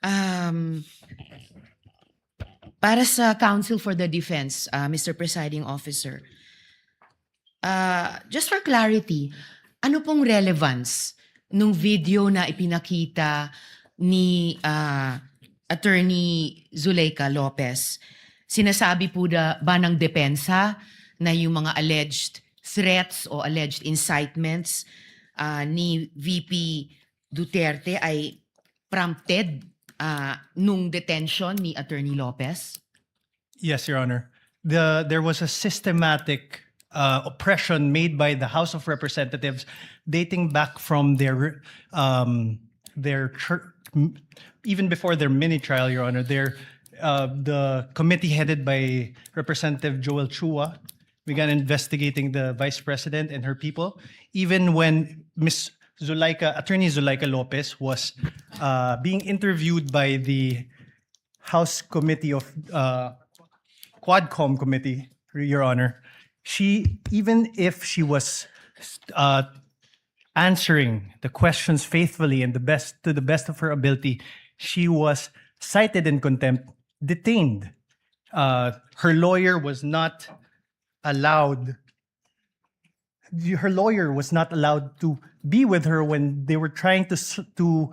Um, para sa Counsel for the Defense, Mr. Presiding Officer, just for clarity, ano pong relevance nung video na ipinakita ni Attorney Zuleika Lopez? Sinasabi po ba ng depensa na yung mga alleged threats o alleged incitements ni VP Duterte ay prompted nung detention ni Attorney Lopez? Yes, Your Honor. There was a systematic oppression made by the House of Representatives dating back from their even before their mini trial, Your Honor. The committee headed by Representative Joel Chua began investigating the Vice President and her people, even when Attorney Zuleika Lopez was being interviewed by the House Committee of Quadcom Committee, Your Honor. Even if she was answering the questions faithfully and to the best of her ability, she was cited in contempt, detained. Her lawyer was not allowed. Her lawyer was not allowed to be with her when they were trying to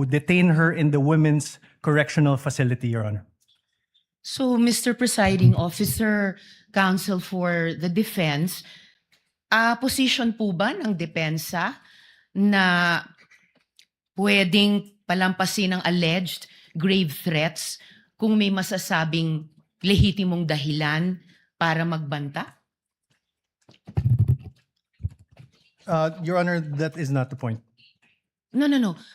detain her in the Women's Correctional Facility, Your Honor. So, Mr. Presiding Officer, Counsel for the Defense, position po ba ng depensa na pwedeng palampasin ng alleged grave threats kung may masasabing lehitimong dahilan para magbanta? Your Honor, that is not the point. No.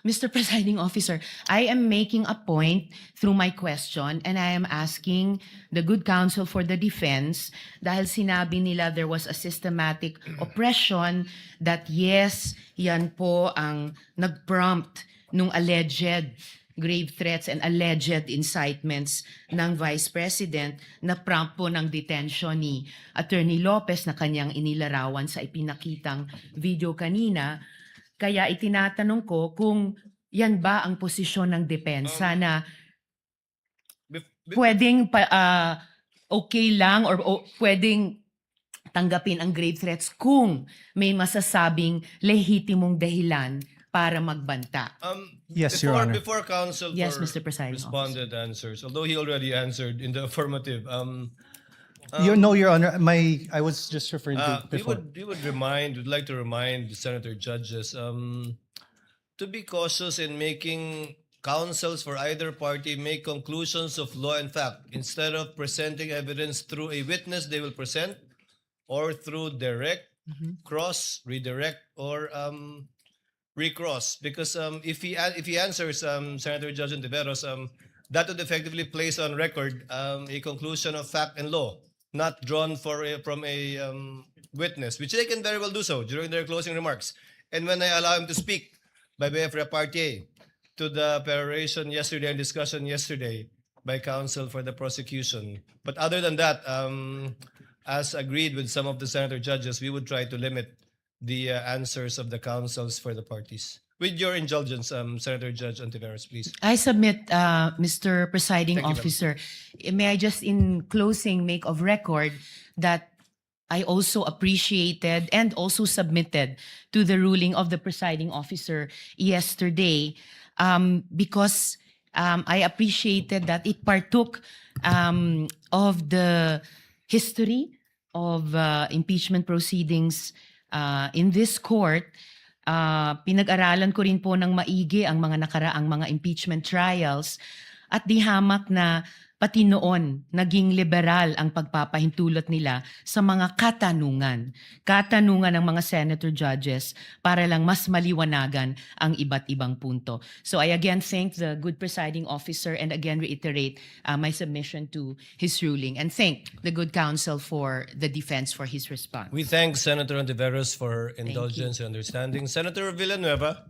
Mr. Presiding Officer, I am making a point through my question and I am asking the good counsel for the defense dahil sinabi nila there was a systematic oppression that yes, yan po ang nag-prompt nung alleged grave threats and alleged incitements ng Vice President na prompt po ng detention ni Attorney Lopez na kanyang inilarawan sa ipinakitang video kanina. Kaya itinatanong ko kung yan ba ang posisyon ng depensa na pwedeng okay lang or pwedeng tanggapin ang grave threats kung may masasabing lehitimong dahilan para magbanta. Yes, Your Honor. Before counsel Yes, for Mr. Presiding responded answers, although he already answered in the affirmative, No, Your Honor. I was just referring to before. we'd like to remind the senator judges to be cautious in making counsels for either party make conclusions of law and fact instead of presenting evidence through a witness they will present or through direct, cross, redirect, or recross. Because if he answers Senator Judge Ontiveros, that would effectively place on record a conclusion of fact and law, not drawn from a witness, which they can very well do so during their closing remarks. And when I allow him to speak by way of repartee to the peroration yesterday and discussion yesterday by counsel for the prosecution. But other than that, as agreed with some of the senator judges, we would try to limit the answers of the counsels for the parties. With your indulgence, Senator Judge Ontiveros, please. I submit, Mr. Presiding Thank you, Officer, may I just in closing make of record that I also appreciated and also submitted to the ruling of the Presiding Officer yesterday because I appreciated that it partook of the history of impeachment proceedings in this court. Pinag-aralan ko rin po ng maigi ang mga nakaraang mga impeachment trials at di hamak na pati noon naging liberal ang pagpapahintulot nila sa mga katanungan ng mga senator judges para lang mas maliwanagan ang iba't ibang punto. So I again thank the good presiding officer and again reiterate my submission to his ruling and thank the good counsel for the defense for his response. We thank Senator Ontiveros for her indulgence and understanding. Senator Villanueva.